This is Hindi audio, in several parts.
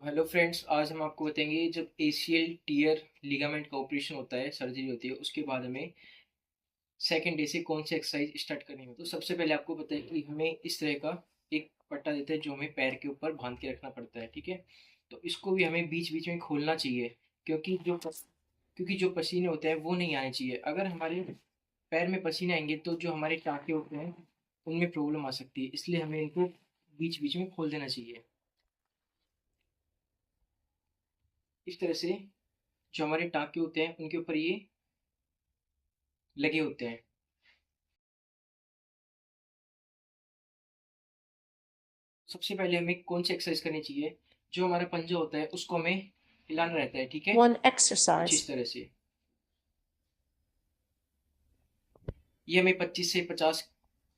हेलो फ्रेंड्स, आज हम आपको बताएंगे जब एसीएल टीयर लिगामेंट का ऑपरेशन होता है, सर्जरी होती है, उसके बाद हमें सेकेंड डे से कौन सी एक्सरसाइज स्टार्ट करनी हो। तो सबसे पहले आपको पता है कि हमें इस तरह का एक पट्टा देता है जो हमें पैर के ऊपर बांध के रखना पड़ता है, ठीक है। तो इसको भी हमें बीच बीच में खोलना चाहिए, क्योंकि जो पसीने होते हैं वो नहीं आने चाहिए। अगर हमारे पैर में पसीने आएंगे तो जो हमारे टाँके होते हैं उनमें प्रॉब्लम आ सकती है, इसलिए हमें इनको बीच बीच में खोल देना चाहिए। इस तरह से जो हमारे टाँके होते हैं उनके ऊपर ये लगे होते हैं। सबसे पहले हमें कौन सी एक्सरसाइज करनी चाहिए, जो हमारा पंजा होता है उसको हमें हिलाना रहता है, ठीक है। One कुछ इस exercise. तरह से ये हमें 25 से 50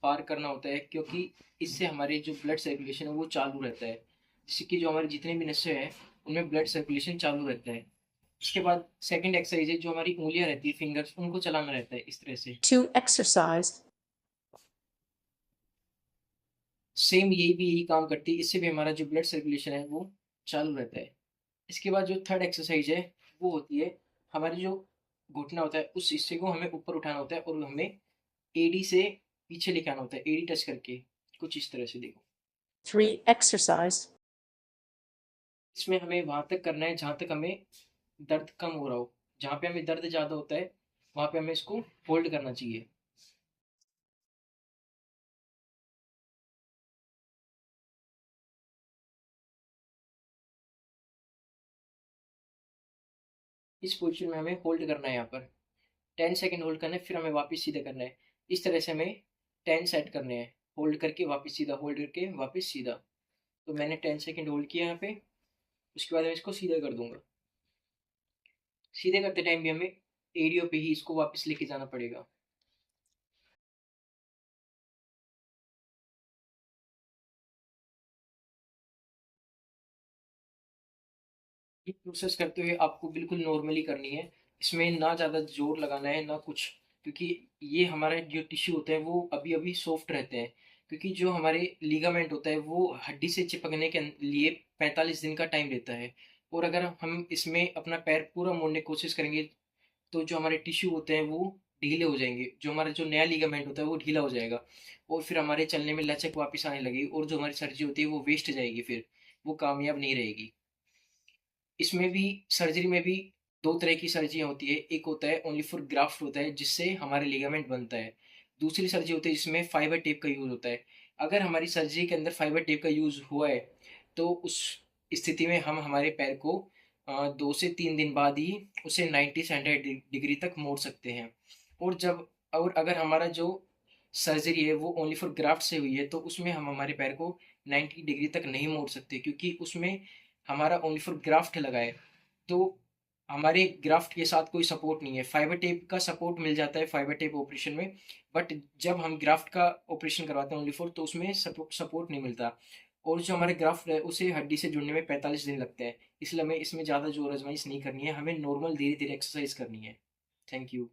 पार करना होता है, क्योंकि इससे हमारे जो ब्लड सर्कुलेशन है वो चालू रहता है, जिससे कि जो हमारे जितने भी नसें हैं उनमें ब्लड सर्कुलेशन चालू रहता है। उसके बाद सेकंड एक्सरसाइज है, जो हमारी उंगलियां रहती है, फिंगर्स, उनको चलाना रहता है इस तरह से। Two exercise. सेम यही भी यही काम करती है, इससे भी हमारा जो ब्लड सर्कुलेशन है वो चालू रहता है। इसके बाद जो थर्ड एक्सरसाइज है वो होती है, हमारे जो घुटना होता है उस हिस्से को हमें ऊपर उठाना होता है और हमें एडी से पीछे लेके आना होता है, एडी टच करके। कुछ इस तरह से देखो। Three exercise. इसमें हमें वहां तक करना है जहां तक हमें दर्द कम हो रहा हो। जहां पे हमें दर्द ज्यादा होता है वहां पे हमें इसको होल्ड करना चाहिए। इस पोजीशन में हमें होल्ड करना है, यहाँ पर 10 सेकेंड होल्ड करना है, फिर हमें वापस सीधा करना है। इस तरह से हमें 10 सेट करने हैं, होल्ड करके वापस सीधा, होल्ड करके वापस सीधा। तो मैंने 10 सेकेंड होल्ड किया यहाँ पे। उसके बाद मैं इसको सीधा कर दूंगा। सीधे करते टाइम भी हमें एडियो पे ही इसको वापस लेके जाना पड़ेगा। ये प्रोसेस करते हुए आपको बिल्कुल नॉर्मली करनी है। इसमें ना ज़्यादा जोर लगाना है ना कुछ, क्योंकि ये हमारा जो टिश्यू होता है वो अभी अभी सॉफ्ट रहते हैं। क्योंकि जो हमारे लीगामेंट होता है वो हड्डी से चिपकने के लिए 45 दिन का टाइम लेता है। और अगर हम इसमें अपना पैर पूरा मोड़ने की कोशिश करेंगे तो जो हमारे टिश्यू होते हैं वो ढीले हो जाएंगे, जो हमारा जो नया लीगामेंट होता है वो ढीला हो जाएगा। और फिर हमारे चलने में लचक वापस आने लगेगी, और जो हमारी सर्जरी होती है वो वेस्ट जाएगी, फिर वो कामयाब नहीं रहेगी। इसमें भी, सर्जरी में भी दो तरह की सर्जरी होती है। एक होता है ओनली फॉर ग्राफ्ट होता है, जिससे हमारे लिगामेंट बनता है। दूसरी सर्जरी होती है जिसमें फाइबर टेप का यूज होता है। अगर हमारी सर्जरी के अंदर फाइबर टेप का यूज हुआ है तो उस स्थिति में हम हमारे पैर को 2 से 3 दिन बाद ही उसे 90 से 100 डिग्री तक मोड़ सकते हैं। और अगर हमारा जो सर्जरी है वो ओनली फॉर ग्राफ्ट से हुई है तो उसमें हम हमारे पैर को 90 डिग्री तक नहीं मोड़ सकते, क्योंकि उसमें हमारा ओनली फॉर ग्राफ्ट लगा है। तो हमारे ग्राफ्ट के साथ कोई सपोर्ट नहीं है। फाइबर टेप का सपोर्ट मिल जाता है फाइबर टेप ऑपरेशन में, बट जब हम ग्राफ्ट का ऑपरेशन करवाते हैं ओनली फॉर, तो उसमें सपोर्ट नहीं मिलता। और जो हमारे ग्राफ्ट है उसे हड्डी से जुड़ने में 45 दिन लगते हैं, इसलिए हमें इसमें ज़्यादा जोर आजमाइश नहीं करनी है, हमें नॉर्मल धीरे धीरे एक्सरसाइज करनी है। Thank you.